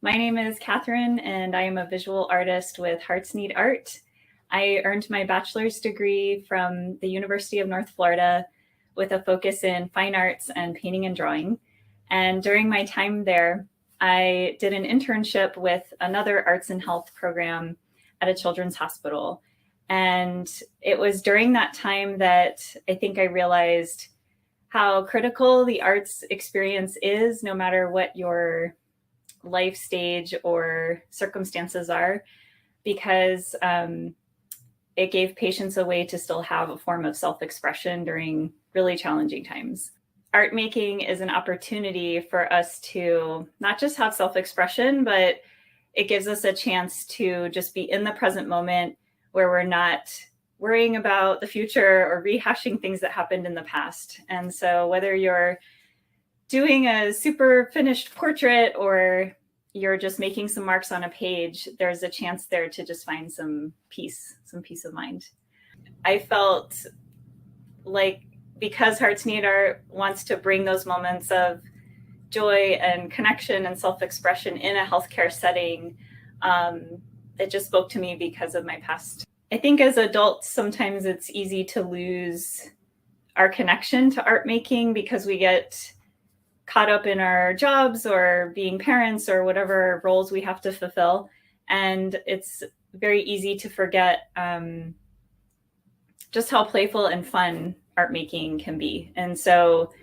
My name is Catherine, and I am a visual artist with Hearts Need Art. I earned my bachelor's degree from the University of North Florida with a focus in fine arts and painting and drawing. And during my time there, I did an internship with another arts and health program at a children's hospital. And it was during that time that I think I realized how critical the arts experience is, no matter what your life stage or circumstances are, because it gave patients a way to still have a form of self-expression during really challenging times. Art making is an opportunity for us to not just have self-expression, but it gives us a chance to just be in the present moment where we're not worrying about the future or rehashing things that happened in the past. And so whether you're doing a super finished portrait or you're just making some marks on a page, there's a chance there to just find some peace of mind. I felt like because Hearts Need Art wants to bring those moments of joy and connection and self-expression in a healthcare setting, it just spoke to me because of my past. I think as adults, sometimes it's easy to lose our connection to art making because we get caught up in our jobs or being parents or whatever roles we have to fulfill. And it's very easy to forget just how playful and fun art making can be. And so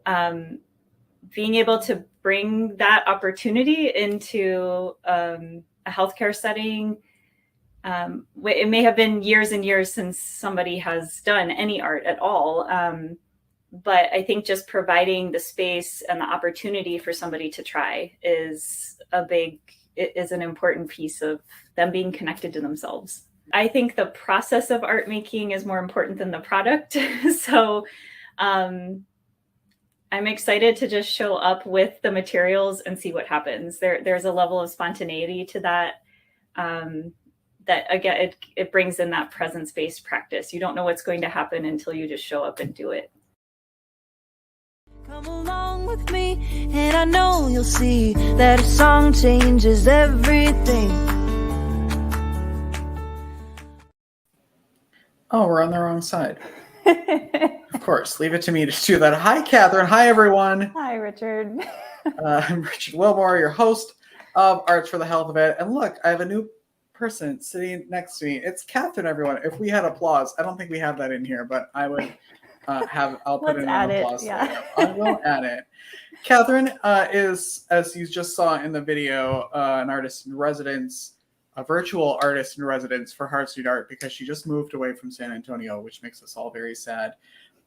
being able to bring that opportunity into a healthcare setting, it may have been years and years since somebody has done any art at all. But I think just providing the space and the opportunity for somebody to try is an important piece of them being connected to themselves. I think the process of art making is more important than the product. So I'm excited to just show up with the materials and see what happens. There's a level of spontaneity to that. That again, it brings in that presence-based practice. You don't know what's going to happen until you just show up and do it. Come along with me, and I know you'll see that a song changes everything. Oh, we're on the wrong side. Of course, leave it to me to do that. Hi, Catherine. Hi, everyone. Hi, Richard. I'm Richard Wilmore, your host of Arts for the Health of It. And look, I have a new person sitting next to me. It's Catherine, everyone. If we had applause, I don't think we have that in here, but I would I'll put in an applause. Yeah. I will add it. Catherine is, as you just saw in the video, an artist in residence, a virtual artist in residence for Hearts Need Art, because she just moved away from San Antonio, which makes us all very sad.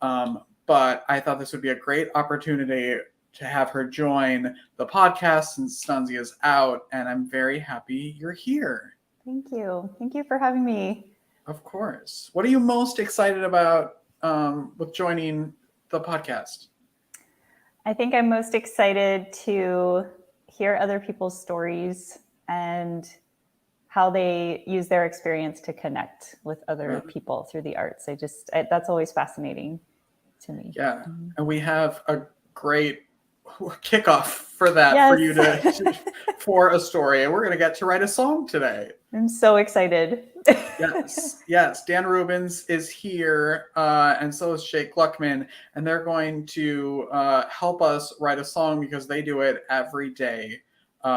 But I thought this would be a great opportunity to have her join the podcast since Stanzi is out, and I'm very happy you're here. Thank you. Thank you for having me. Of course. What are you most excited about with joining the podcast? I think I'm most excited to hear other people's stories and how they use their experience to connect with other people through the arts. That's always fascinating to me. Yeah. And we have a great kickoff for that, yes. For you to for a story. And we're going to get to write a song today. I'm so excited. Yes. Dan Rubins is here, and so is Jake Gluckman, and they're going to help us write a song because they do it every day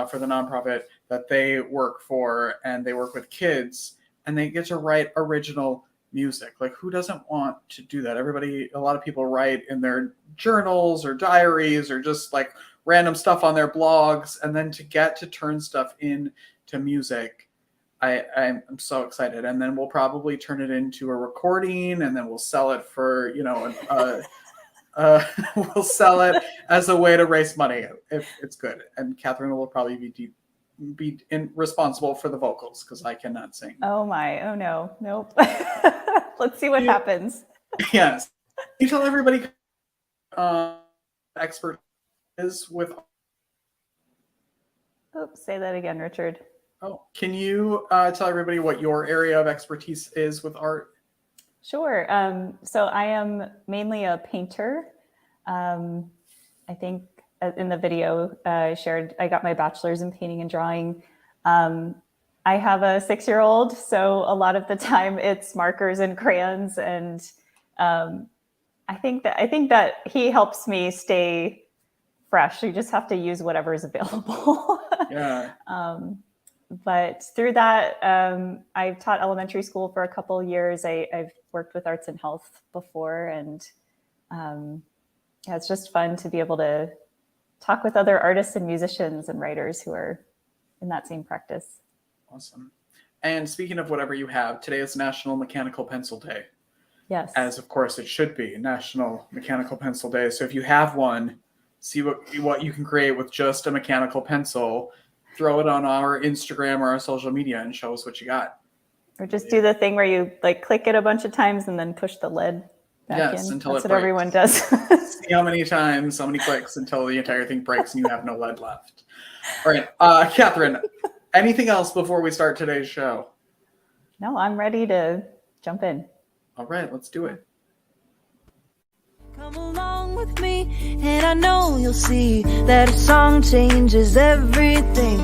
for the nonprofit that they work for, and they work with kids, and they get to write original music. Like, who doesn't want to do that? A lot of people write in their journals or diaries or just like random stuff on their blogs, and then to get to turn stuff into music, I'm so excited. And then we'll probably turn it into a recording, and then we'll sell it for, we'll sell it as a way to raise money if it's good. And Catherine will probably be responsible for the vocals because I cannot sing. Oh no, nope. Let's see what happens. Yes. Can you tell everybody expert is with? Oops, say that again, Richard. Oh, can you tell everybody what your area of expertise is with art? Sure. So I am mainly a painter. I think in the video I shared, I got my bachelor's in painting and drawing. I have a 6-year-old, so a lot of the time it's markers and crayons, and I think that he helps me stay fresh. You just have to use whatever is available. Yeah. But through that, I've taught elementary school for a couple of years. I've worked with arts and health before, and yeah, it's just fun to be able to talk with other artists and musicians and writers who are in that same practice. Awesome. And speaking of whatever you have, today is National Mechanical Pencil Day. Yes. As of course it should be, National Mechanical Pencil Day. So if you have one, see what you can create with just a mechanical pencil. Throw it on our Instagram or our social media and show us what you got. Or just do the thing where you like click it a bunch of times and then push the lid back in. Until That's it what breaks. everyone does. See how many times, how many clicks until the entire thing breaks and you have no lead left. All right, Catherine, anything else before we start today's show? No, I'm ready to jump in. All right, let's do it. Come along with me, and I know you'll see that a song changes everything.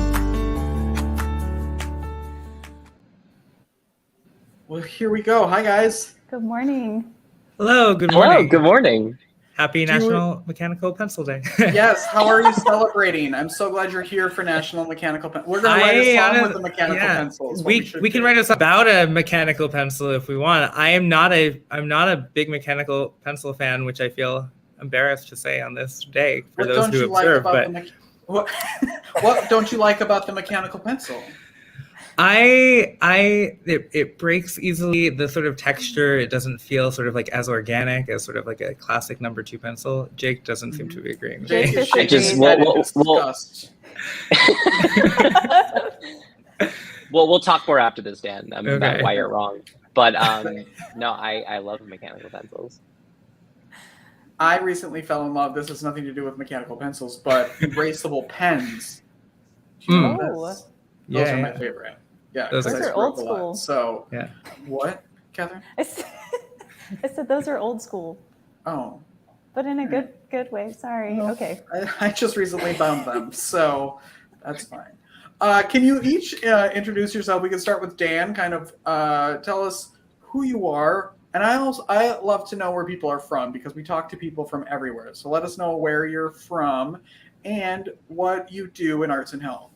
Well, here we go. Hi, guys. Good morning. Hello, good morning. Hello, good morning. Happy National Mechanical Pencil Day. Yes, how are you celebrating? I'm so glad you're here for National Mechanical Pencil. We're going to write a song with the mechanical pencils. We can write us about a mechanical pencil if we want. I'm not a big mechanical pencil fan, which I feel embarrassed to say on this day for those who observe. What don't you like about the mechanical pencil? It breaks easily. The sort of texture, it doesn't feel sort of like as organic as sort of like a classic number 2 pencil. Jake doesn't seem to be agreeing. Jake is we'll talk more after this, Dan, about Okay. why you're wrong. But no, I love mechanical pencils. I recently fell in love. This has nothing to do with mechanical pencils, but erasable pens. Do you know this? Those are my favorite. Yeah, Those are old school. So, yeah. What, Catherine? I said those are old school, Oh, but in a good way. Sorry. No. Okay. I just recently bound them, so that's fine. Can you each introduce yourself? We can start with Dan. Kind of tell us who you are, and I love to know where people are from because we talk to people from everywhere. So let us know where you're from and what you do in arts and health.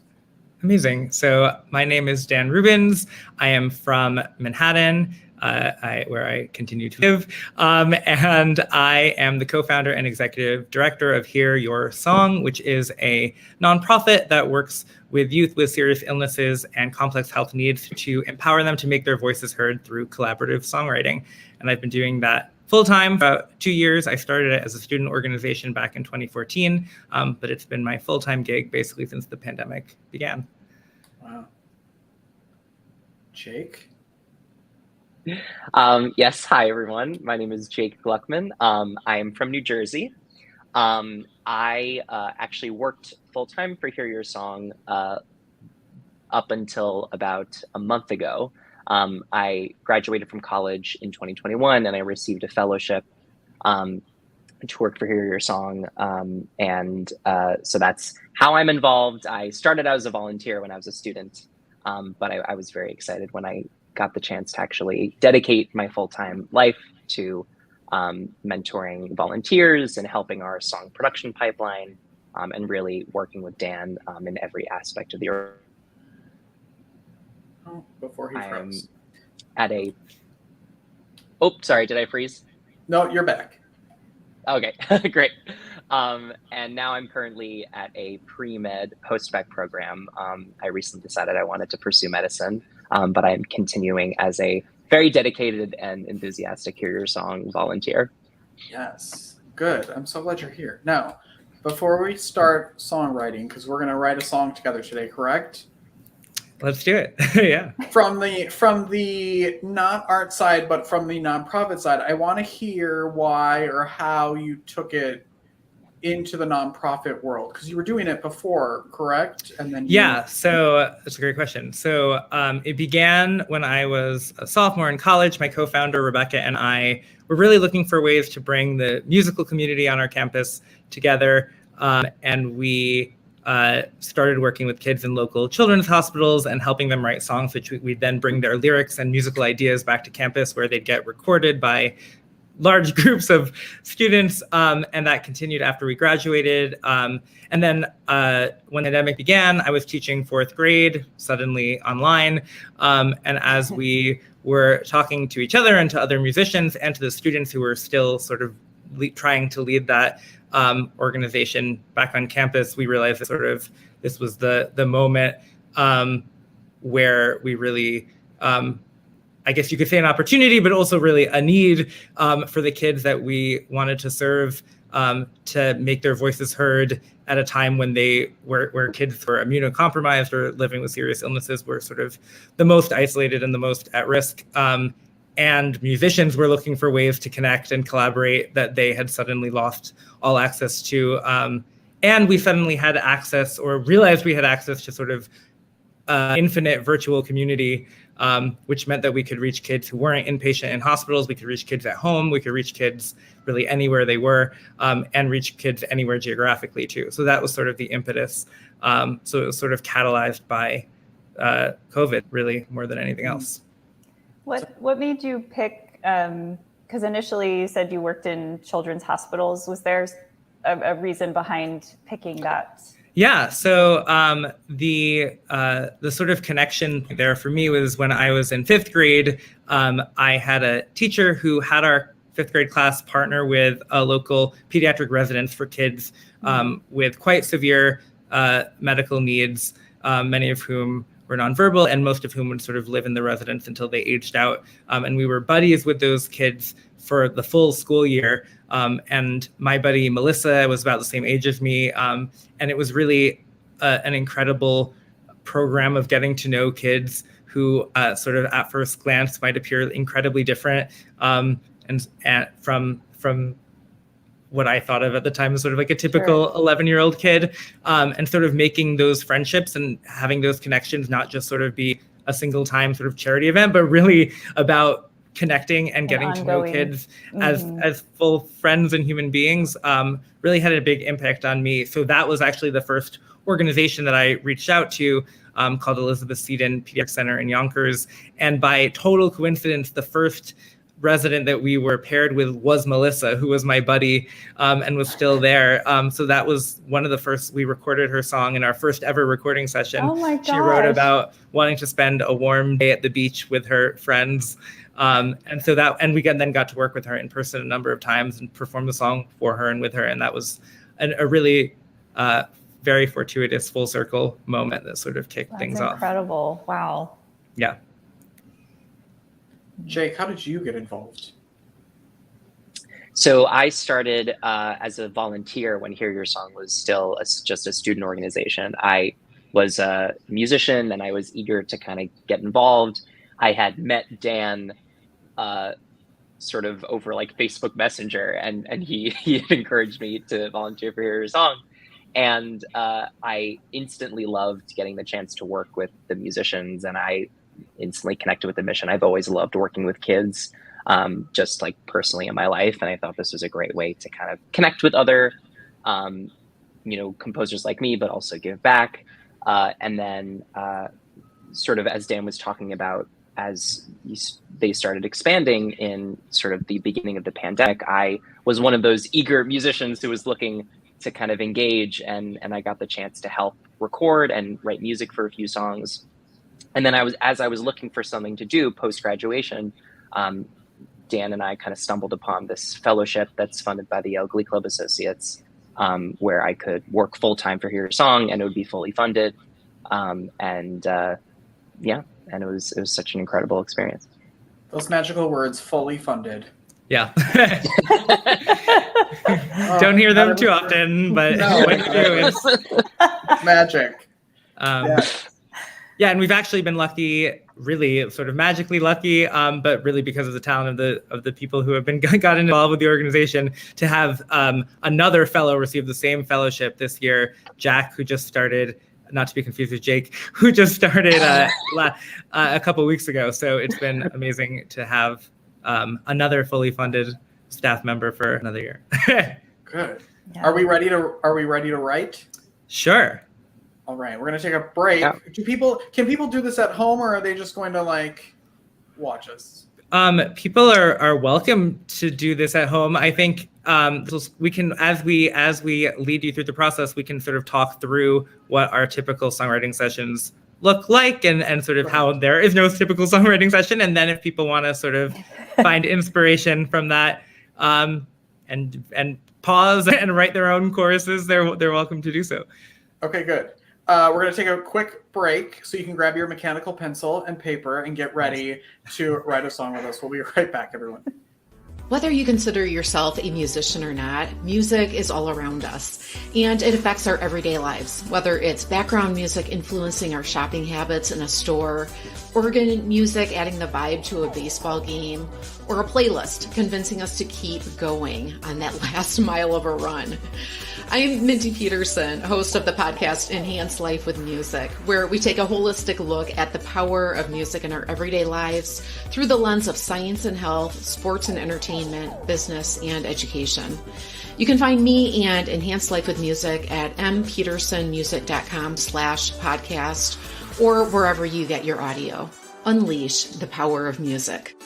Amazing. So my name is Dan Rubins. I am from Manhattan, where I continue to live. And I am the co-founder and executive director of Hear Your Song, which is a nonprofit that works with youth with serious illnesses and complex health needs to empower them to make their voices heard through collaborative songwriting. And I've been doing that full-time for about 2 years. I started it as a student organization back in 2014, but it's been my full-time gig basically since the pandemic began. Wow. Jake? Yes, hi everyone. My name is Jake Gluckman. I am from New Jersey. I actually worked full-time for Hear Your Song up until about a month ago. I graduated from college in 2021 and I received a fellowship to work for Hear Your Song. So that's how I'm involved. I started out as a volunteer when I was a student, but I was very excited when I got the chance to actually dedicate my full-time life to mentoring volunteers and helping our song production pipeline and really working with Dan in every aspect of the Before he froze. Sorry, did I freeze? No, you're back. Okay, great. And now I'm currently at a pre-med post-bac program. I recently decided I wanted to pursue medicine, but I'm continuing as a very dedicated and enthusiastic Hear Your Song volunteer. Yes, good. I'm so glad you're here. Now, before we start songwriting, because we're going to write a song together today, correct? Let's do it. Yeah. From the not art side, but from the nonprofit side, I want to hear why or how you took it into the nonprofit world, because you were doing it before, correct? And then so that's a great question. So it began when I was a sophomore in college. My co-founder Rebecca and I were really looking for ways to bring the musical community on our campus together. And we started working with kids in local children's hospitals and helping them write songs, which we'd then bring their lyrics and musical ideas back to campus where they'd get recorded by large groups of students. And that continued after we graduated. And then when the pandemic began, I was teaching 4th grade, suddenly online. And as we were talking to each other and to other musicians and to the students who were still sort of trying to lead that organization back on campus, we realized that this was the moment where we really, I guess you could say an opportunity, but also really a need for the kids that we wanted to serve, to make their voices heard at a time when where kids were immunocompromised or living with serious illnesses were sort of the most isolated and the most at risk. And musicians were looking for ways to connect and collaborate that they had suddenly lost all access to. And we suddenly had access, or realized we had access to, sort of infinite virtual community, which meant that we could reach kids who weren't inpatient in hospitals. We could reach kids at home. We could reach kids really anywhere they were, and reach kids anywhere geographically too. So that was sort of the impetus. So it was sort of catalyzed by COVID, really, more than anything else. What made you pick, because initially you said you worked in children's hospitals. Was there a reason behind picking that? Yeah, so the sort of connection there for me was when I was in 5th grade. I had a teacher who had our 5th grade class partner with a local pediatric residence for kids with quite severe medical needs, many of whom were nonverbal, and most of whom would sort of live in the residence until they aged out. And we were buddies with those kids for the full school year. And my buddy Melissa was about the same age as me. And it was really an incredible program of getting to know kids who sort of at first glance might appear incredibly different, and from what I thought of at the time as sort of like a typical 11-year-old kid, and sort of making those friendships and having those connections not just sort of be a single time sort of charity event, but really about connecting and getting to know kids as full friends and human beings, really had a big impact on me. So that was actually the first organization that I reached out to, called Elizabeth Seton Pediatric Center in Yonkers. And by total coincidence, the first resident that we were paired with was Melissa, who was my buddy, and was still there. So that was one of the first, we recorded her song in our first ever recording session. Oh my gosh. She wrote about wanting to spend a warm day at the beach with her friends. And we then got to work with her in person a number of times and perform the song for her and with her. And that was a really very fortuitous full circle moment that sort of kicked things off. Incredible. Wow. Yeah. Jake, how did you get involved? So I started as a volunteer when Hear Your Song was still just a student organization. I was a musician and I was eager to kind of get involved. I had met Dan sort of over like Facebook Messenger, and he had encouraged me to volunteer for Hear Your Song. And I instantly loved getting the chance to work with the musicians, and I instantly connected with the mission. I've always loved working with kids, just like personally in my life. And I thought this was a great way to kind of connect with other, composers like me, but also give back. And then sort of as Dan was talking about, as they started expanding in sort of the beginning of the pandemic, I was one of those eager musicians who was looking to kind of engage, and I got the chance to help record and write music for a few songs. And then as I was looking for something to do post-graduation, Dan and I kind of stumbled upon this fellowship that's funded by the Yale Glee Club Associates, where I could work full-time for Hear Your Song, and it would be fully funded. And it was such an incredible experience. Those magical words, fully funded. Yeah. Don't hear them too often, but when you do, it's magic. Yeah, and we've actually been lucky, really sort of magically lucky, but really because of the talent of the people who have been gotten involved with the organization, to have another fellow receive the same fellowship this year, Jack, who just started, not to be confused with Jake, who just started a couple weeks ago. So it's been amazing to have another fully funded staff member for another year. Good. Yeah. Are we ready to write? Sure. All right, we're gonna take a break. Yeah. Can people do this at home, or are they just going to like watch us? People are welcome to do this at home. I think we can, as we lead you through the process, we can sort of talk through what our typical songwriting sessions look like, and sort of how there is no typical songwriting session. And then if people want to sort of find inspiration from that, and pause and write their own choruses, they're welcome to do so. Okay, good. We're going to take a quick break so you can grab your mechanical pencil and paper and get ready to write a song with us. We'll be right back, everyone. Whether you consider yourself a musician or not, music is all around us, and it affects our everyday lives. Whether it's background music influencing our shopping habits in a store, organ music adding the vibe to a baseball game, or a playlist convincing us to keep going on that last mile of a run. I'm Minty Peterson, host of the podcast Enhance Life with Music, where we take a holistic look at the power of music in our everyday lives through the lens of science and health, sports and entertainment, business, and education. You can find me and Enhance Life with Music at mpetersonmusic.com/podcast or wherever you get your audio. Unleash the power of music.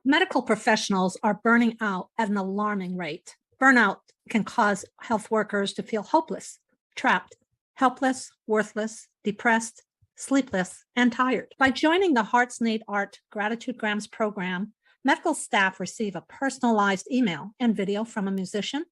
Medical professionals are burning out at an alarming rate. Burnout can cause health workers to feel hopeless, trapped, helpless, worthless, depressed, sleepless, and tired. By joining the Hearts Need Art Gratitude Grams program, medical staff receive a personalized email and video from a musician,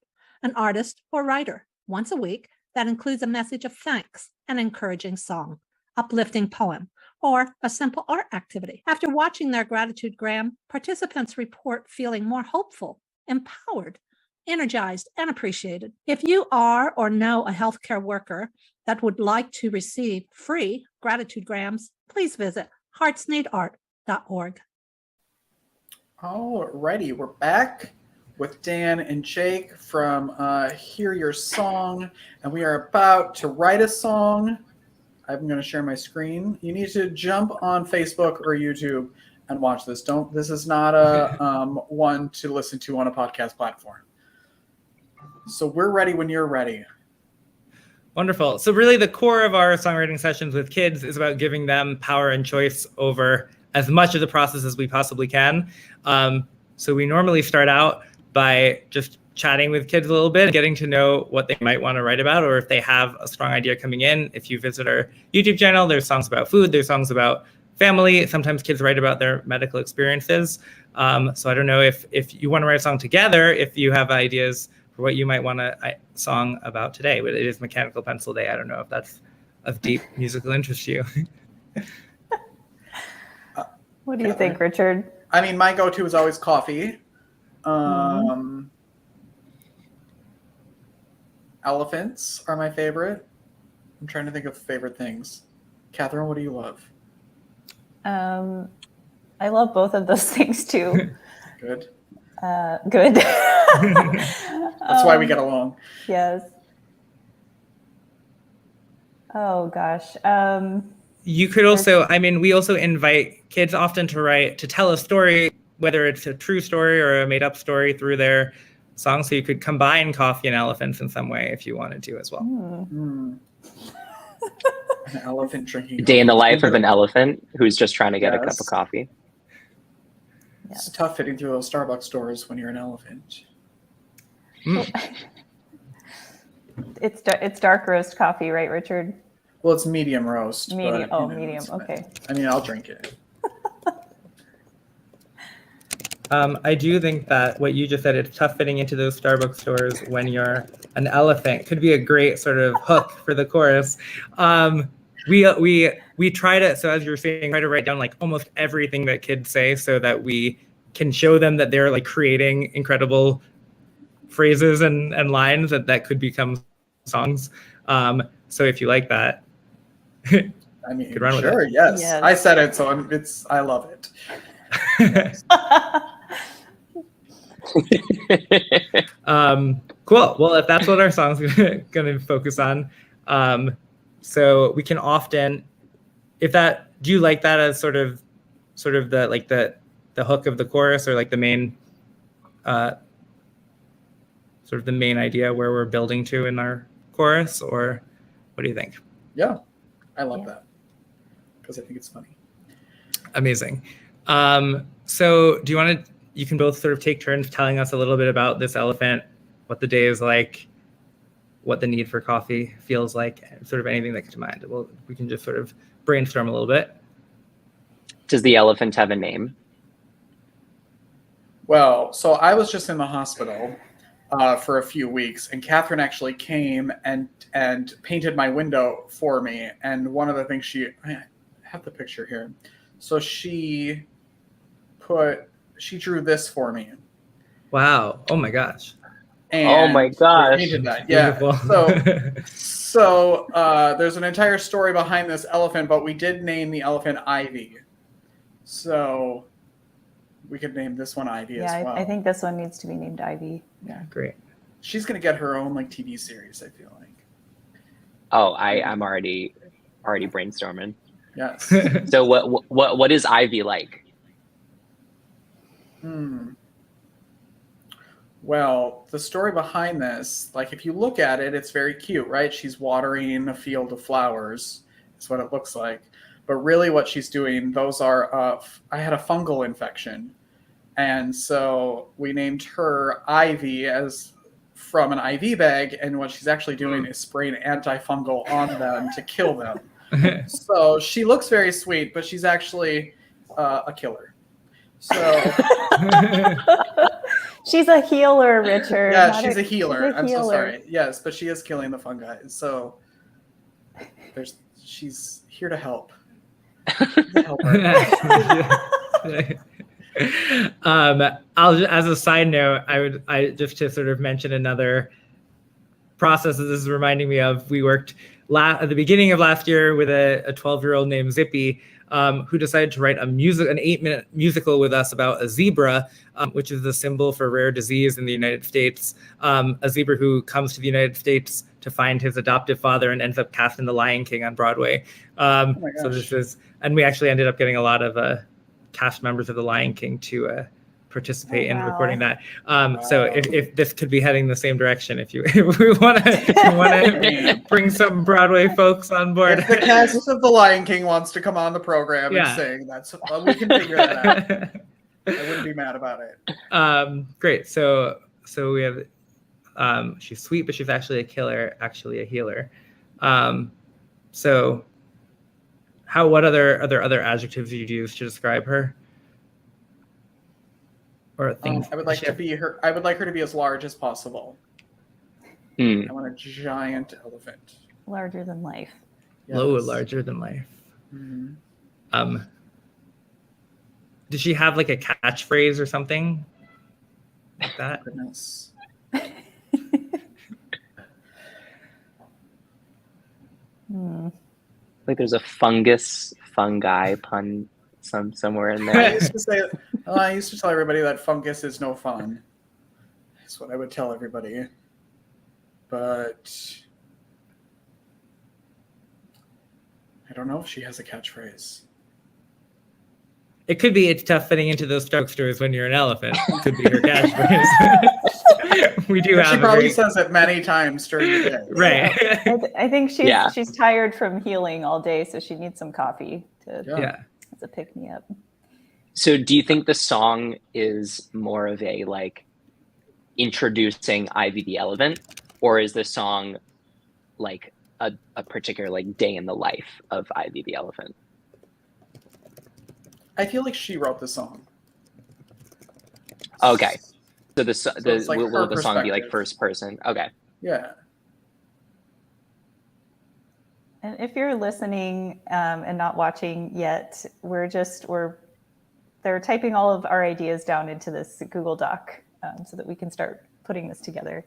an artist, or writer once a week that includes a message of thanks, an encouraging song, uplifting poem, or a simple art activity. After watching their gratitude gram, participants report feeling more hopeful, empowered, energized, and appreciated. If you are or know a healthcare worker that would like to receive free gratitude grams, please visit heartsneedart.org. Alrighty, we're back with Dan and Jake from Hear Your Song, and we are about to write a song. I'm going to share my screen. You need to jump on Facebook or YouTube and watch this. This is not a one to listen to on a podcast platform. So we're ready when you're ready. Wonderful. So really the core of our songwriting sessions with kids is about giving them power and choice over as much of the process as we possibly can. So we normally start out by just chatting with kids a little bit, getting to know what they might want to write about, or if they have a strong idea coming in. If you visit our YouTube channel, there's songs about food, there's songs about family. Sometimes kids write about their medical experiences. So I don't know if you want to write a song together, if you have ideas for what you might want a song about today. But it is Mechanical Pencil Day. I don't know if that's of deep musical interest to you. What do you think, Richard? I mean, my go-to is always coffee. Elephants are my favorite. I'm trying to think of favorite things. Catherine, what do you love? I love both of those things too. Good. Good. That's why we get along. Yes. Oh gosh. You could also, I mean, we also invite kids often to tell a story, whether it's a true story or a made up story through their song. So you could combine coffee and elephants in some way if you wanted to as well. An elephant drinking. A day in the life of an elephant who's just trying to get a cup of coffee. It's tough fitting through those Starbucks doors when you're an elephant. It's dark roast coffee, right, Richard? Well, it's medium roast. Medium. But, Medium. Okay. I mean, I'll drink it. I do think that what you just said, it's tough fitting into those Starbucks stores when you're an elephant, could be a great sort of hook for the chorus. We try to, so as you're saying, try to write down like almost everything that kids say so that we can show them that they're like creating incredible phrases and lines that could become songs. So if you like that, I mean, could run with sure, it. yes. Yes. I said it, so I love it. Cool. Well, if that's what our song's going to focus on, so we can often, do you like that as sort of the hook of the chorus, or like the main sort sort of the main idea where we're building to in our chorus, or what do you think? Yeah, I love that because I think it's funny. Amazing. So do you want to, you can both sort of take turns telling us a little bit about this elephant, what the day is like, what the need for coffee feels like, sort of anything that comes to mind. Well, we can just sort of brainstorm a little bit. Does the elephant have a name? Well, so I was just in the hospital for a few weeks, and Catherine actually came and painted my window for me. And one of the things I have the picture here. So she drew this for me. Wow. Oh my gosh. And oh my gosh. Painted that. Yeah. So there's an entire story behind this elephant, but we did name the elephant Ivy. So we could name this one Ivy as well. I think this one needs to be named Ivy. Yeah, great. She's gonna get her own like TV series, I feel like. Oh, I'm already brainstorming. Yes. So what is Ivy like? Well, the story behind this, like if you look at it, it's very cute, right? She's watering a field of flowers. That's what it looks like. But really what she's doing, those are, I had a fungal infection. And so we named her Ivy as from an IV bag. And what she's actually doing is spraying antifungal on them to kill them. So she looks very sweet, but she's actually a killer. So she's a healer, Richard. Yeah, she's a healer. I'm healer. so sorry. Yes, but she is killing the fungi. So she's here to help. As a side note, I just to sort of mention another process that this is reminding me of. We worked at the beginning of last year with a 12-year-old named Zippy, who decided to write an 8-minute musical with us about a zebra, which is the symbol for rare disease in the United States. A zebra who comes to the United States to find his adoptive father and ends up cast in The Lion King on Broadway. So this is, and we actually ended up getting a lot of cast members of The Lion King to participate in recording that. So if this could be heading the same direction, if we want to bring some Broadway folks on board. If the cast of The Lion King wants to come on the program and sing, we can figure that out. I wouldn't be mad about it. Great. So we have, she's sweet, but she's actually a killer, actually a healer. So what other adjectives you'd use to describe her? Or things I would like her to be as large as possible. I want a giant elephant. Larger than life. Yes. Larger than life. Mm-hmm. Does she have like a catchphrase or something like that? Goodness. Like there's a fungi pun somewhere in there. I used to tell everybody that fungus is no fun. That's what I would tell everybody. But I don't know if she has a catchphrase. It could be it's tough fitting into those Starbucks stores when you're an elephant. It could be her catchphrase. We do have. She probably says it many times during the day. Right. I think she's tired from healing all day, so she needs some coffee as a pick me up. So do you think the song is more of a like introducing Ivy the elephant, or is the song like a particular like day in the life of Ivy the elephant? I feel like she wrote the song. Okay. So like will the song be like first person? Okay. Yeah. And if you're listening and not watching yet, they're typing all of our ideas down into this Google Doc so that we can start putting this together.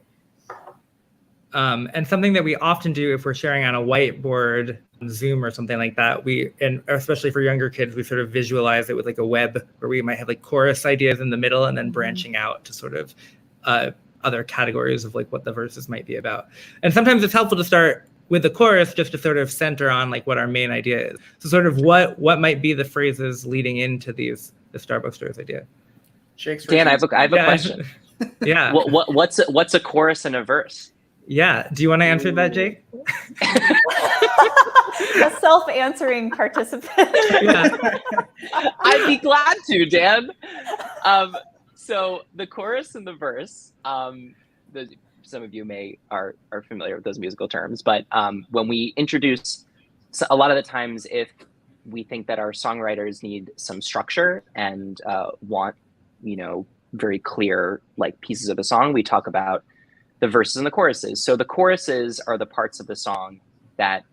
And something that we often do if we're sharing on a whiteboard, Zoom or something like that, and especially for younger kids, we sort of visualize it with like a web where we might have like chorus ideas in the middle and then branching out to sort of other categories of like what the verses might be about. And sometimes it's helpful to start with the chorus just to sort of center on like what our main idea is. So sort of what might be the phrases leading into the Starbucks Stores idea. Dan, I have a question. Yeah. What's a chorus and a verse? Yeah. Do you want to answer that, Jake? A self-answering participant. Yeah. I'd be glad to, Dan. So the chorus and the verse, some of you are familiar with those musical terms, but when we introduce, a lot of the times if we think that our songwriters need some structure and want, very clear like pieces of a song, we talk about the verses and the choruses. So the choruses are the parts of the song that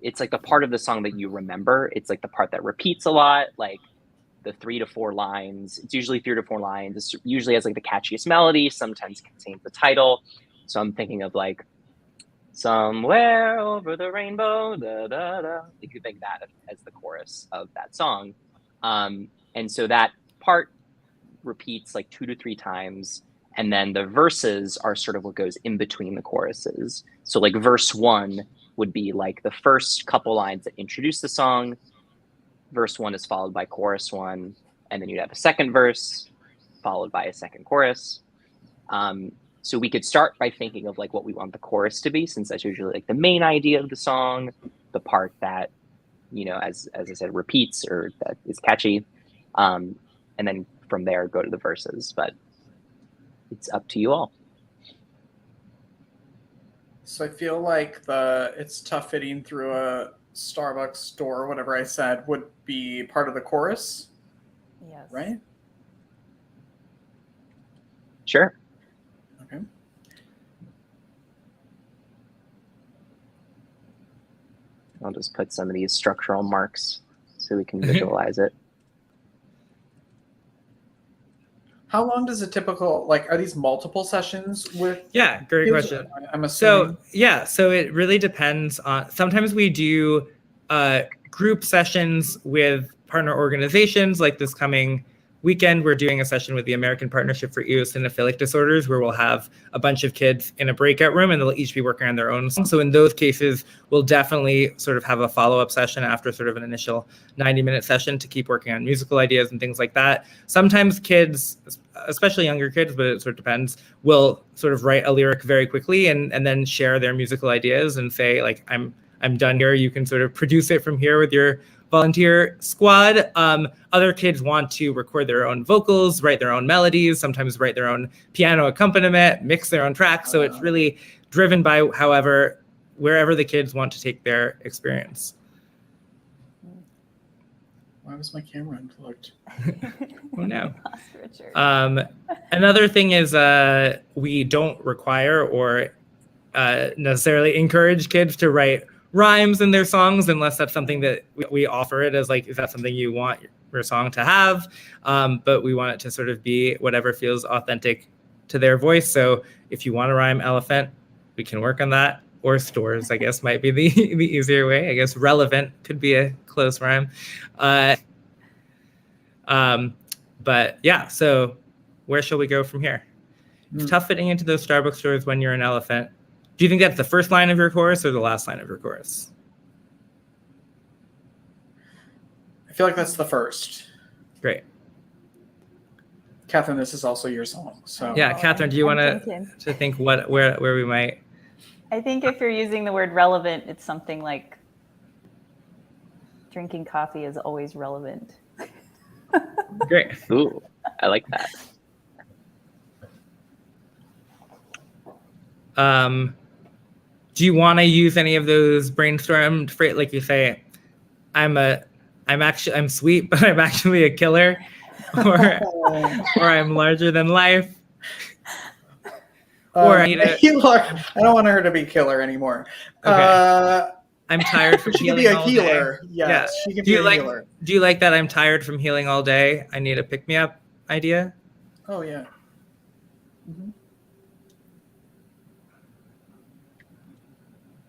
it's like the part of the song that you remember. It's like the part that repeats a lot, like the 3 to 4 lines. It's usually 3 to 4 lines. It usually has like the catchiest melody, sometimes contains the title. So I'm thinking of like somewhere over the rainbow, da, da, da. You could think that as the chorus of that song. And so that part repeats like 2 to 3 times. And then the verses are sort of what goes in between the choruses. So like verse 1 would be like the first couple lines that introduce the song. Verse 1 is followed by chorus 1. And then you'd have a second verse followed by a second chorus. So we could start by thinking of like what we want the chorus to be, since that's usually like the main idea of the song, the part that, as I said, repeats or that is catchy. And then from there, go to the verses. But it's up to you all. So I feel like it's tough fitting through a Starbucks door, whatever I said, would be part of the chorus. Yes. Right? Sure. Okay. I'll just put some of these structural marks so we can visualize it. How long does a typical, are these multiple sessions with? Yeah, great question. I'm assuming. So it really depends on, sometimes we do group sessions with partner organizations. Like this coming weekend, we're doing a session with the American Partnership for Eosinophilic Disorders, where we'll have a bunch of kids in a breakout room and they'll each be working on their own song. So in those cases, we'll definitely sort of have a follow-up session after sort of an initial 90-minute session to keep working on musical ideas and things like that. Sometimes kids, especially younger kids, but it sort of depends, will sort of write a lyric very quickly and then share their musical ideas and say, like, I'm done here. You can sort of produce it from here with your volunteer squad. Other kids want to record their own vocals, write their own melodies, sometimes write their own piano accompaniment, mix their own tracks. So it's really driven by wherever the kids want to take their experience. Why was my camera unplugged? Oh no. Richard. Another thing is we don't require or necessarily encourage kids to write rhymes in their songs unless that's something that we offer it as, like, is that something you want your song to have? But we want it to sort of be whatever feels authentic to their voice. So if you want to rhyme elephant, we can work on that. Or stores, I guess, might be the easier way. I guess relevant could be a close rhyme. But yeah, so where shall we go from here? It's tough fitting into those Starbucks stores when you're an elephant. Do you think that's the first line of your chorus or the last line of your chorus? I feel like that's the first. Great. Catherine, this is also your song. So yeah, Catherine, do you want to think where we might? I think if you're using the word relevant, it's something like drinking coffee is always relevant. Great. Ooh, I like that. Do you want to use any of those brainstormed phrases? Like you say, I'm sweet, but I'm actually a killer, or I'm larger than life. Or I don't want her to be killer anymore. Okay. I'm tired from she healing can be a all healer. Day. Yes, Yeah. She can be a healer. Do you like that I'm tired from healing all day? I need a pick-me-up idea? Oh, yeah. Mm-hmm.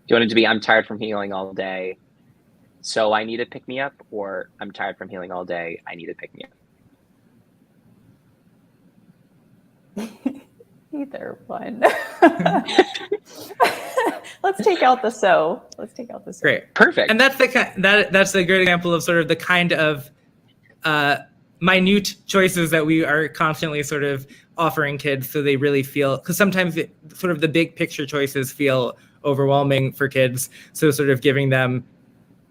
Do you want it to be I'm tired from healing all day, so I need a pick-me-up, or I'm tired from healing all day, I need a pick-me-up? Either one. Let's take out the so. Great. Perfect. And that's that's a great example of sort of the kind of minute choices that we are constantly sort of offering kids, so they really feel, because sometimes sort of the big picture choices feel overwhelming for kids. So sort of giving them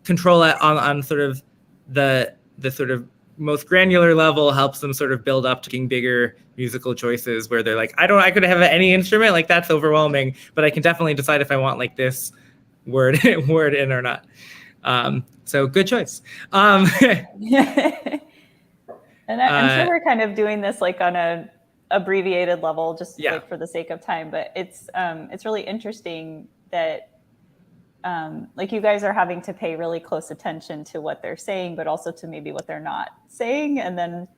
control on sort of the sort of most granular level helps them sort of build up to making bigger musical choices where they're like, I could have any instrument, like that's overwhelming, but I can definitely decide if I want like this word in or not. So good choice. And I'm sure we're kind of doing this like on a abbreviated level, just like for the sake of time, but it's really interesting that like you guys are having to pay really close attention to what they're saying, but also to maybe what they're not saying, and then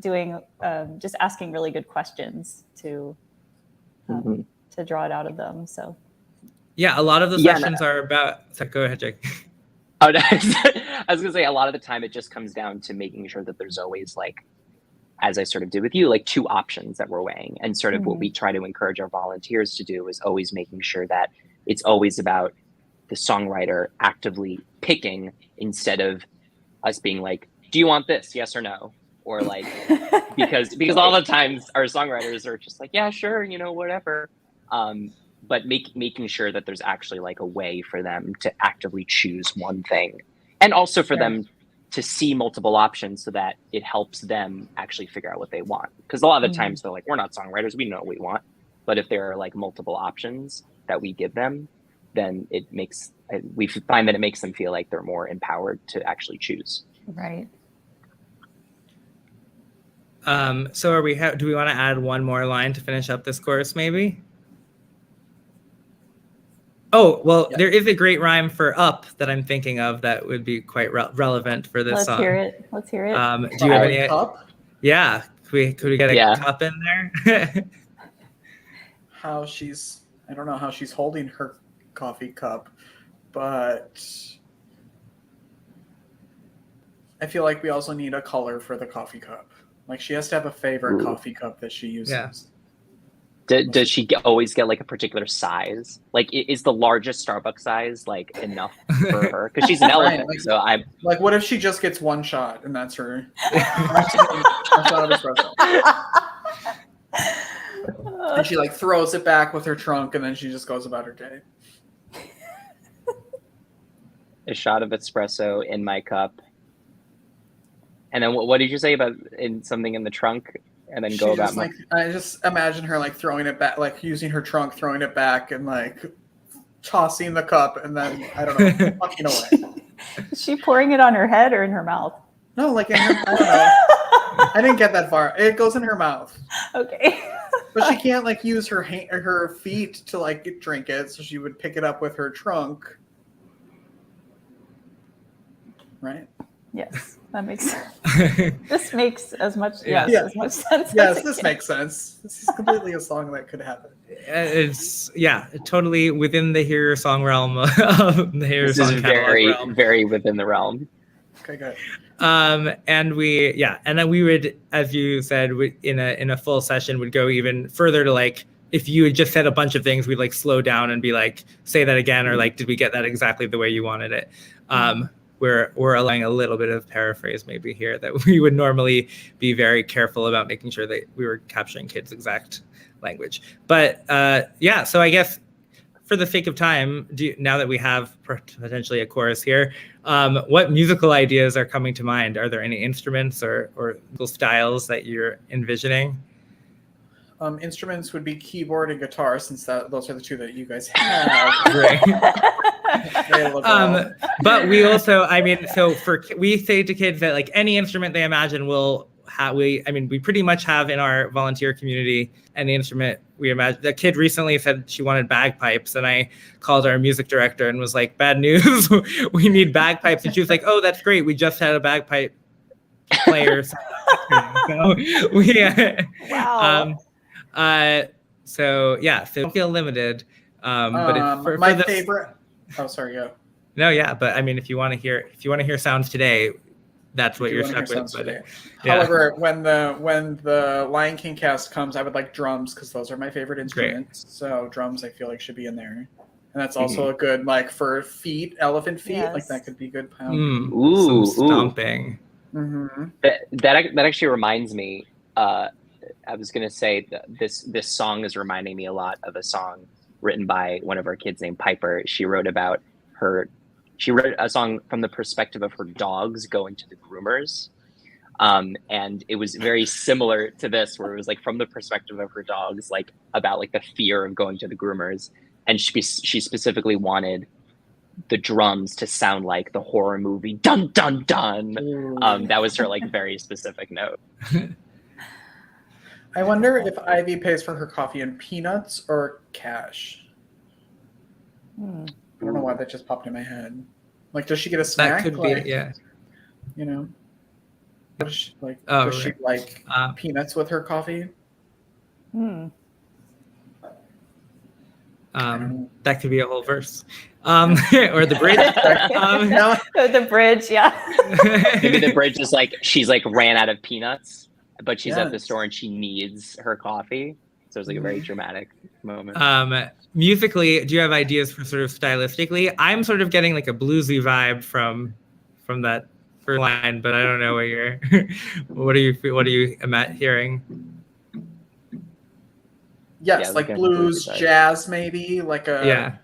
doing just asking really good questions to draw it out of them. So yeah, a lot of the sessions are about. So go ahead, Jake. Oh, no. I was gonna say a lot of the time it just comes down to making sure that there's always, like, as I sort of did with you, like 2 options that we're weighing, and sort of what we try to encourage our volunteers to do is always making sure that it's always about the songwriter actively picking, instead of us being like, do you want this, yes or no? Or like, because all the times our songwriters are just like, yeah, sure, you know, whatever. But making sure that there's actually like a way for them to actively choose one thing, and also for them to see multiple options so that it helps them actually figure out what they want. Because a lot of the times they're like, we're not songwriters, we know what we want. But if there are like multiple options that we give them, then we find that it makes them feel like they're more empowered to actually choose. Right. So do we want to add one more line to finish up this course maybe? Oh, well, there is a great rhyme for up that I'm thinking of that would be quite relevant for this song. Let's hear it. Do you have any? Cup? Yeah. Could we get a cup in there? I don't know how she's holding her coffee cup, but I feel like we also need a color for the coffee cup. Like she has to have a favorite coffee cup that she uses. Yeah. Does she always get like a particular size? Like, is the largest Starbucks size like enough for her? Because she's an elephant, like, so I'm like, what if she just gets one shot and that's her? A shot of espresso. And she like throws it back with her trunk, and then she just goes about her day. A shot of espresso in my cup, and then what did you say about something in the trunk? And then go about my... I just imagine her like throwing it back, like using her trunk, throwing it back, and like tossing the cup, and then I don't know, fucking away. Is she pouring it on her head or in her mouth? No, like in her, I don't know. I didn't get that far. It goes in her mouth. Okay. But she can't like use her feet to like drink it, so she would pick it up with her trunk. Right? Yes, that makes sense. This makes as much as much sense. Yes, this makes sense. This is completely a song that could happen. It's totally within the Hear Your Song realm of the Hear Your Song very realm. Very within the realm. Okay, good. And then we would, as you said, in a full session would go even further to like, if you had just said a bunch of things, we'd like slow down and be like, say that again, or like, did we get that exactly the way you wanted it? We're allowing a little bit of paraphrase maybe here that we would normally be very careful about making sure that we were capturing kids' exact language. But so I guess for the sake of time, now that we have potentially a chorus here, what musical ideas are coming to mind? Are there any instruments or musical styles that you're envisioning? Instruments would be keyboard and guitar, since those are the two that you guys have. Great. But we also, we say to kids that like any instrument they imagine will have, we pretty much have in our volunteer community any instrument we imagine. The kid recently said she wanted bagpipes, and I called our music director and was like, bad news, we need bagpipes. And she was like, oh, that's great. We just had a bagpipe player. So we, wow. So don't feel limited. But my favorite. Oh, sorry. Go. No, but if you want to hear sounds today, that's what you're stuck with. However, when the Lion King cast comes, I would like drums, because those are my favorite instruments. Great. So drums, I feel like should be in there, and that's also a good like for feet, elephant feet. Yes. Like that could be good. Some stomping. Mm-hmm. That actually reminds me. I was gonna say that this song is reminding me a lot of a song written by one of our kids named Piper. She wrote a song from the perspective of her dogs going to the groomers. And it was very similar to this, where it was like from the perspective of her dogs, like about like the fear of going to the groomers. And she specifically wanted the drums to sound like the horror movie dun dun dun. That was her like very specific note. I wonder if Ivy pays for her coffee in peanuts or cash. I don't know why that just popped in my head. Like, does she get a snack? That could like, be, yeah. You know, does she like peanuts with her coffee? That could be a whole verse, or the bridge. The bridge, yeah. Maybe the bridge is like she's like ran out of peanuts, but she's at the store and she needs her coffee. So it's like a very dramatic moment. Musically, do you have ideas for sort of stylistically? I'm sort of getting like a bluesy vibe from that first line, but I don't know what you're. what are you hearing? Yes, like blues, jazz, maybe like a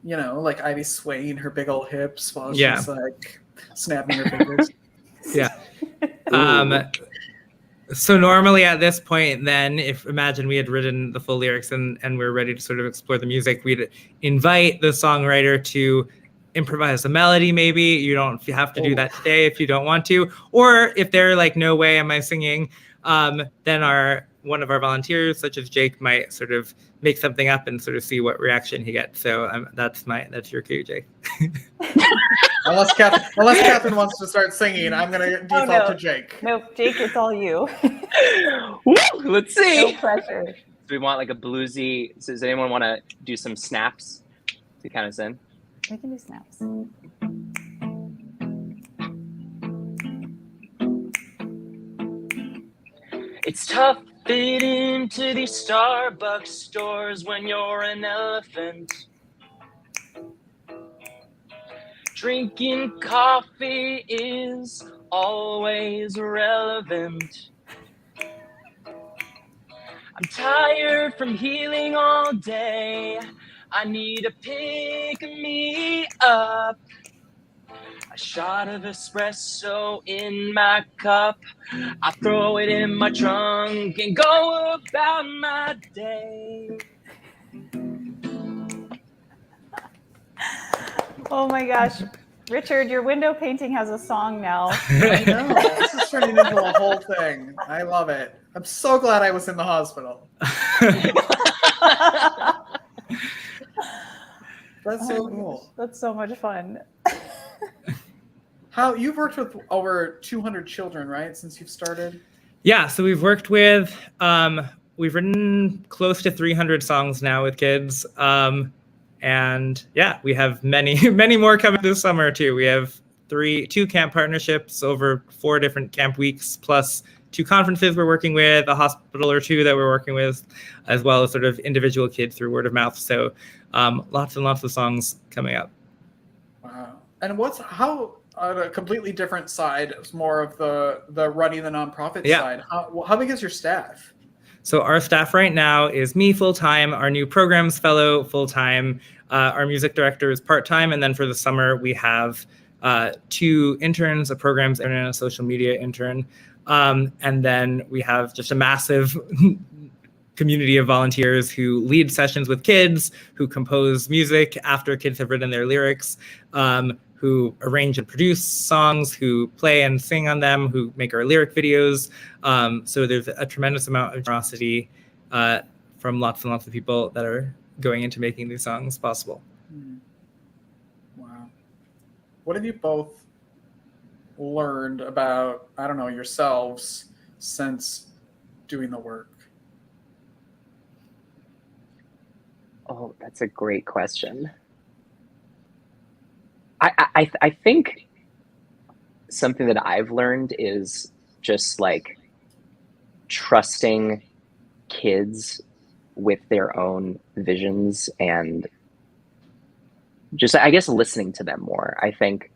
you know, like Ivy swaying her big old hips while she's like snapping her fingers. So normally at this point, then, imagine we had written the full lyrics and we're ready to sort of explore the music, we'd invite the songwriter to improvise a melody. Maybe you don't have to do that today if you don't want to, or if they're like, no way am I singing, then one of our volunteers, such as Jake, might sort of make something up and sort of see what reaction he gets. So that's your cue, Jake. Unless Catherine wants to start singing, I'm going to default to Jake. Nope, Jake, it's all you. Woo, let's see. No pressure. Do we want like a bluesy? So does anyone want to do some snaps to count us in? We can do snaps. It's tough fitting into these Starbucks stores when you're an elephant. Drinking coffee is always relevant. I'm tired from healing all day. I need to pick me up. A shot of espresso in my cup. I throw it in my trunk and go about my day. Oh my gosh. Richard, your window painting has a song now. I know. This is turning into a whole thing. I love it. I'm so glad I was in the hospital. That's so cool. That's so much fun. How you've worked with over 200 children, right, since you've started? Yeah, so we've worked with, we've written close to 300 songs now with kids. And yeah, we have many, many more coming this summer too. We have two camp partnerships over 4 different camp weeks, plus 2 conferences we're working with, a hospital or 2 that we're working with, as well as sort of individual kids through word of mouth. So lots and lots of songs coming up. Wow. And how on a completely different side, it's more of the running the nonprofit side. How big is your staff? So our staff right now is me full-time, our new programs fellow full-time, our music director is part-time, and then for the summer we have 2 interns, a programs intern and a social media intern. And then we have just a massive community of volunteers who lead sessions with kids, who compose music after kids have written their lyrics, who arrange and produce songs, who play and sing on them, who make our lyric videos. So there's a tremendous amount of generosity from lots and lots of people that are going into making these songs possible. Wow. What have you both learned about, I don't know, yourselves since doing the work? Oh, that's a great question. I think something that I've learned is just like trusting kids with their own visions and just, I guess, listening to them more. I think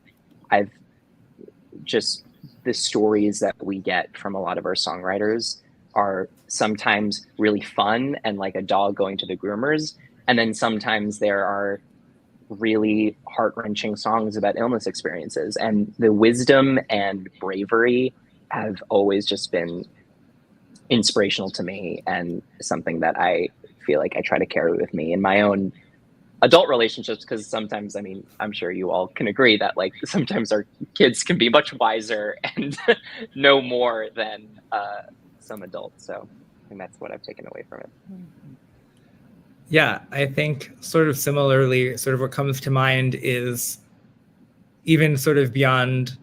just the stories that we get from a lot of our songwriters are sometimes really fun and like a dog going to the groomers. And then sometimes there are really heart-wrenching songs about illness experiences. And the wisdom and bravery have always just been inspirational to me, and something that I feel like I try to carry with me in my own adult relationships, because sometimes, I mean, I'm sure you all can agree that like sometimes our kids can be much wiser and know more than some adults. So I think that's what I've taken away from it. Yeah, I think sort of similarly, sort of what comes to mind is even sort of beyond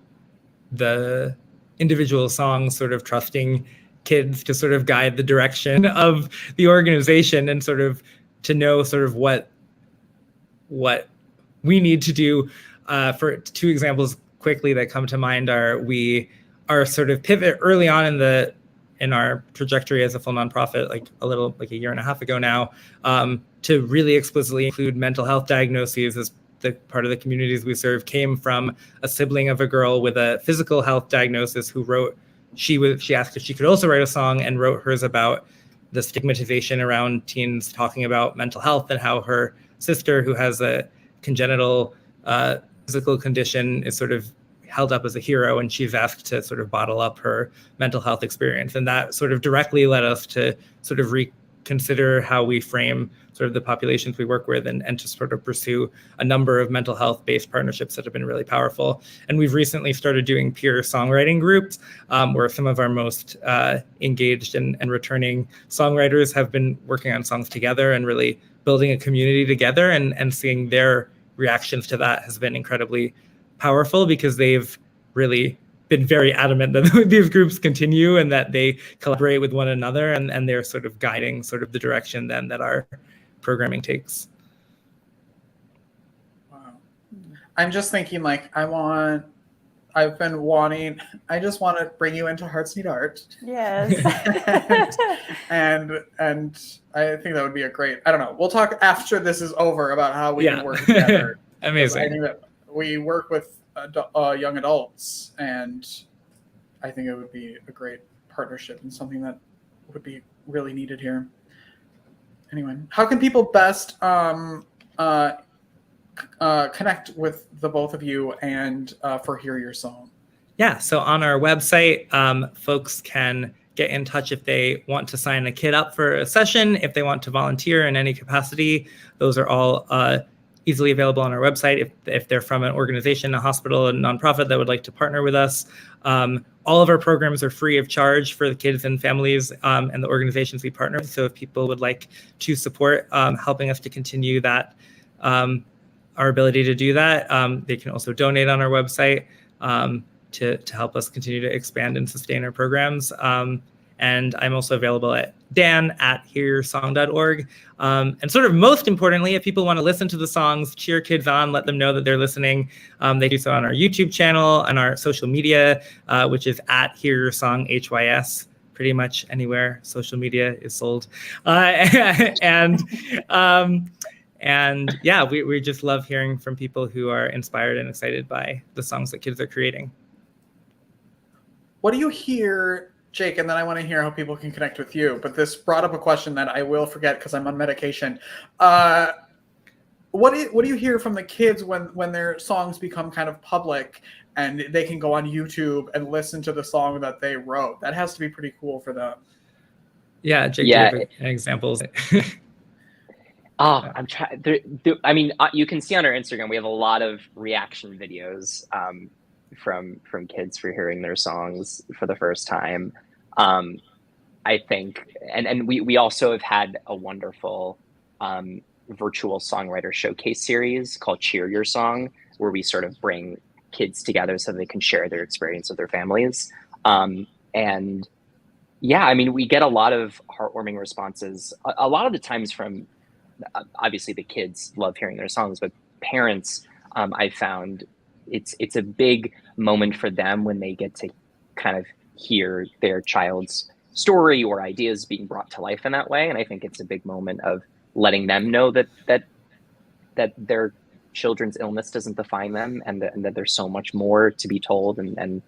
the individual songs, sort of trusting kids to sort of guide the direction of the organization, and sort of to know sort of what we need to do. For two examples quickly that come to mind are our sort of pivot early on in our trajectory as a full nonprofit, like a year and a half ago now, to really explicitly include mental health diagnoses as the part of the communities we serve, came from a sibling of a girl with a physical health diagnosis who wrote, she asked if she could also write a song, and wrote hers about the stigmatization around teens talking about mental health, and how her sister, who has a congenital physical condition, is sort of held up as a hero, and she's asked to sort of bottle up her mental health experience. And that sort of directly led us to sort of reconsider how we frame sort of the populations we work with, and to sort of pursue a number of mental health based partnerships that have been really powerful. And we've recently started doing peer songwriting groups, where some of our most engaged and returning songwriters have been working on songs together and really building a community together, and seeing their reactions to that has been incredibly powerful, because they've really been very adamant that these groups continue and that they collaborate with one another, and they're sort of guiding sort of the direction then that our programming takes. Wow. I'm just thinking, like, I just want to bring you into Hearts Need Art. Yes. and I think that would be a great, I don't know, we'll talk after this is over about how we can work together. Amazing. I think that we work with young adults, and I think it would be a great partnership and something that would be really needed here. Anyway, how can people best connect with the both of you and for Hear Your Song? Yeah, so on our website, folks can get in touch if they want to sign a kid up for a session, if they want to volunteer in any capacity. Those are all easily available on our website. If they're from an organization, a hospital, a nonprofit that would like to partner with us. All of our programs are free of charge for the kids and families and the organizations we partner with. So if people would like to support helping us to continue that, our ability to do that, they can also donate on our website to help us continue to expand and sustain our programs. And I'm also available at dan@hearyoursong.org. And sort of most importantly, if people want to listen to the songs, cheer kids on, let them know that they're listening, they do so on our YouTube channel and our social media, which is @hearyoursonghys. Pretty much anywhere social media is sold. And yeah, we just love hearing from people who are inspired and excited by the songs that kids are creating. What do you hear, Jake? And then I want to hear how people can connect with you. But this brought up a question that I will forget because I'm on medication. What do you hear from the kids when their songs become kind of public and they can go on YouTube and listen to the song that they wrote? That has to be pretty cool for them. Yeah, Jake, do you have examples? I'm trying. I mean, you can see on our Instagram we have a lot of reaction videos from kids for hearing their songs for the first time. I think, and we also have had a wonderful virtual songwriter showcase series called Cheer Your Song, where we sort of bring kids together so they can share their experience with their families. And yeah, I mean, we get a lot of heartwarming responses. A lot of the times from, obviously the kids love hearing their songs, but parents, I found it's a big moment for them when they get to kind of hear their child's story or ideas being brought to life in that way. And I think it's a big moment of letting them know that they're children's illness doesn't define them, and that there's so much more to be told, and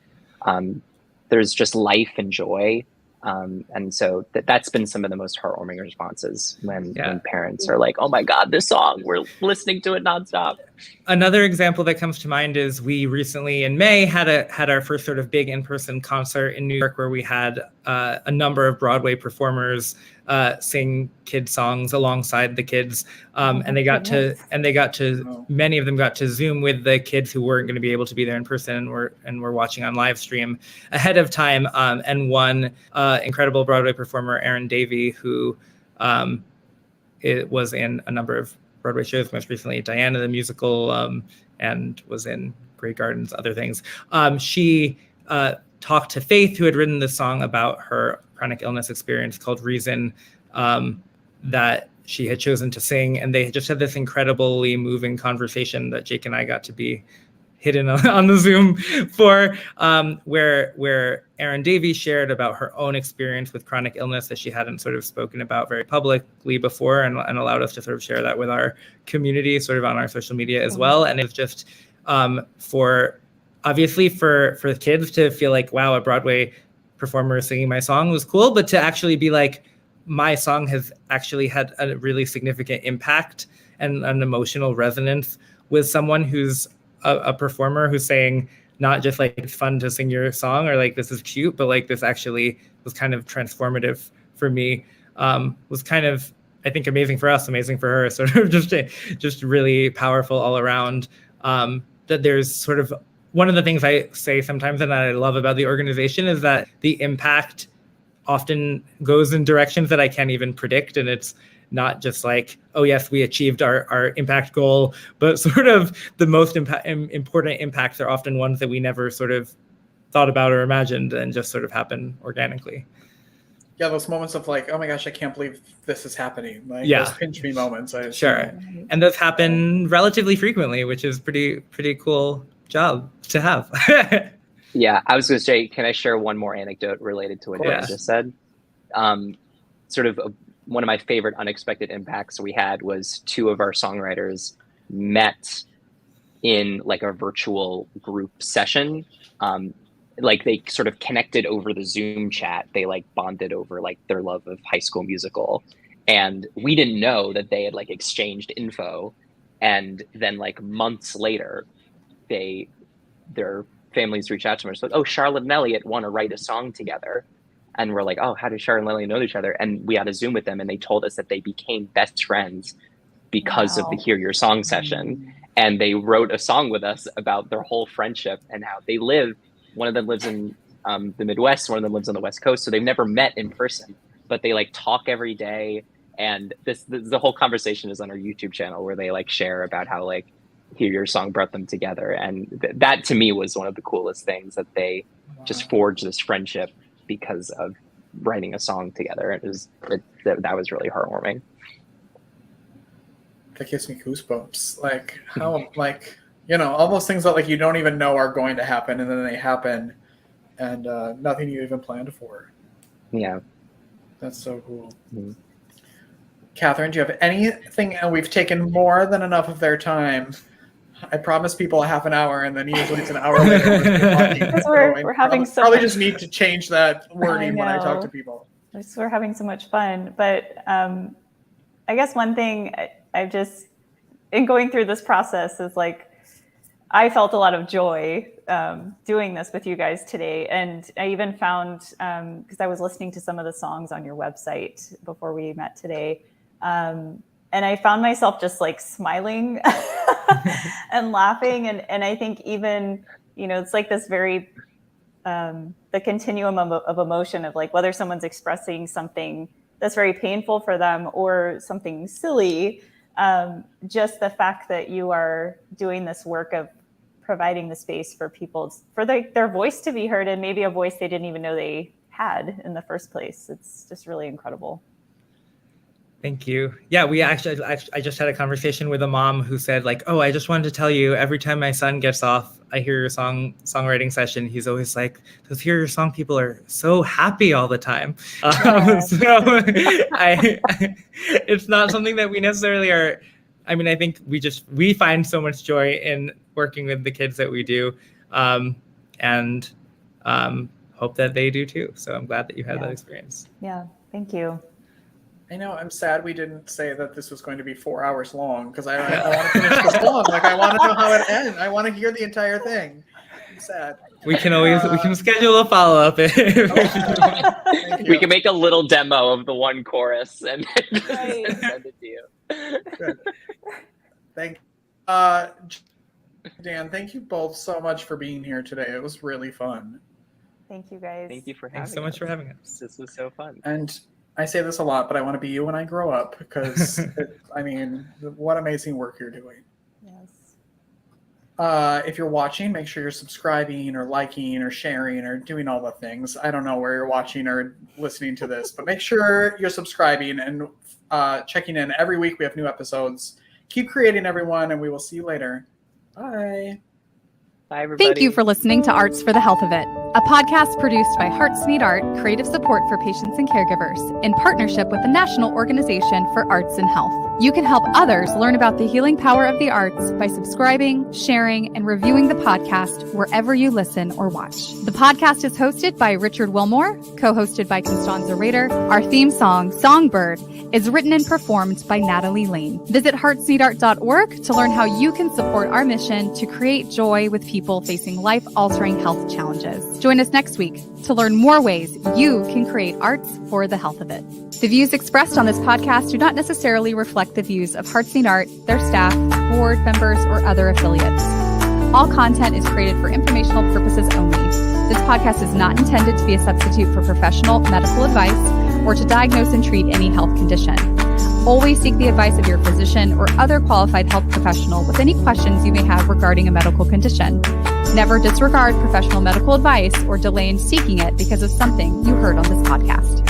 there's just life and joy. And so that's been some of the most heartwarming responses when parents are like, oh my God, this song, we're listening to it nonstop. Another example that comes to mind is we recently in May had our first sort of big in-person concert in New York, where we had a number of Broadway performers sing kids songs alongside the kids, and they got to many of them got to Zoom with the kids who weren't going to be able to be there in person, and were watching on live stream ahead of time. And one incredible Broadway performer, Erin Davey, who it was in a number of Broadway shows, most recently Diana the musical, and was in Grey Gardens, other things. She talked to Faith, who had written this song about her chronic illness experience called Reason, that she had chosen to sing. And they just had this incredibly moving conversation that Jake and I got to be hidden on the Zoom for, where Erin Davey shared about her own experience with chronic illness that she hadn't sort of spoken about very publicly before, and allowed us to sort of share that with our community, sort of on our social media as well. And it's just for the kids to feel like, wow, a Broadway performer singing my song was cool, but to actually be like, my song has actually had a really significant impact and an emotional resonance with someone who's a performer who's saying, not just like it's fun to sing your song, or like this is cute, but like this actually was kind of transformative for me, was kind of, I think, amazing for us, amazing for her, sort of just really powerful all around. That there's sort of, one of the things I say sometimes and that I love about the organization is that the impact often goes in directions that I can't even predict. And it's not just like, oh yes, we achieved our impact goal, but sort of the most important impacts are often ones that we never sort of thought about or imagined, and just sort of happen organically. Yeah, those moments of like, oh my gosh, I can't believe this is happening. Like those pinch me moments. Sure. And those happen relatively frequently, which is pretty cool job to have. Yeah, I was going to say, can I share one more anecdote related to what Dan just said? One of my favorite unexpected impacts we had was two of our songwriters met in like a virtual group session. Like they sort of connected over the Zoom chat. They like bonded over like their love of High School Musical. And we didn't know that they had like exchanged info. And then like months later, their families reached out to me. It's like, oh, Charlotte and Elliot want to write a song together. And we're like, oh, how did Charlotte and Elliot know each other? And we had a Zoom with them, and they told us that they became best friends because of the Hear Your Song session. And they wrote a song with us about their whole friendship and how they live. One of them lives in the Midwest, one of them lives on the West Coast. So they've never met in person, but they like talk every day. And the whole conversation is on our YouTube channel, where they like share about how like Hear Your Song brought them together. And that to me was one of the coolest things, that they just forged this friendship because of writing a song together. That was really heartwarming. That gives me goosebumps. Like how, like, you know, all those things that like you don't even know are going to happen, and then they happen, and nothing you even planned for. Yeah, that's so cool. Mm-hmm. Catherine, do you have anything? And we've taken more than enough of their time. I promise people a half an hour, and then usually it's an hour later. We're having probably just need to change that wording when I talk to people. We're having so much fun. But I guess one thing I've just, in going through this process, is like, I felt a lot of joy doing this with you guys today. And I even found, because I was listening to some of the songs on your website before we met today, and I found myself just like smiling and laughing. And I think even, you know, it's like this very, the continuum of emotion of like, whether someone's expressing something that's very painful for them or something silly, just the fact that you are doing this work of providing the space for people, for their voice to be heard, and maybe a voice they didn't even know they had in the first place. It's just really incredible. Thank you. Yeah, I just had a conversation with a mom who said like, oh, I just wanted to tell you, every time my son gets off I Hear Your Songwriting session, he's always like, those Hear Your Song people are so happy all the time. So it's not something that we necessarily are I mean, I think we find so much joy in working with the kids that we do, and hope that they do too. So I'm glad that you had that experience. Yeah, thank you. I know, I'm sad we didn't say that this was going to be 4 hours long, because I want to finish the song. Like, I want to know how it ends. I want to hear the entire thing. I'm sad. We can schedule a follow-up. We can make a little demo of the one chorus and send it to you. Good. Thank Dan, thank you both so much for being here today. It was really fun. Thank you, guys. Thank you for having us. Thanks so much for having us. This was so fun. And I say this a lot, but I want to be you when I grow up, because I mean, what amazing work you're doing. Yes. If you're watching, make sure you're subscribing or liking or sharing or doing all the things. I don't know where you're watching or listening to this, but make sure you're subscribing and checking in every week. We have new episodes. Keep creating, everyone, and we will see you later. Bye. Bye, everybody. Thank you for listening to Arts for the Health of It, a podcast produced by Hearts Need Art, creative support for patients and caregivers, in partnership with the National Organization for Arts and Health. You can help others learn about the healing power of the arts by subscribing, sharing, and reviewing the podcast wherever you listen or watch. The podcast is hosted by Richard Wilmore, co-hosted by Constanza Rader. Our theme song, Songbird, is written and performed by Natalie Lane. Visit heartsneedart.org to learn how you can support our mission to create joy with people facing life-altering health challenges. Join us next week to learn more ways you can create arts for the health of it. The views expressed on this podcast do not necessarily reflect the views of Hearts Need Art, their staff, board members, or other affiliates. All content is created for informational purposes only. This podcast is not intended to be a substitute for professional medical advice or to diagnose and treat any health condition. Always seek the advice of your physician or other qualified health professional with any questions you may have regarding a medical condition. Never disregard professional medical advice or delay in seeking it because of something you heard on this podcast.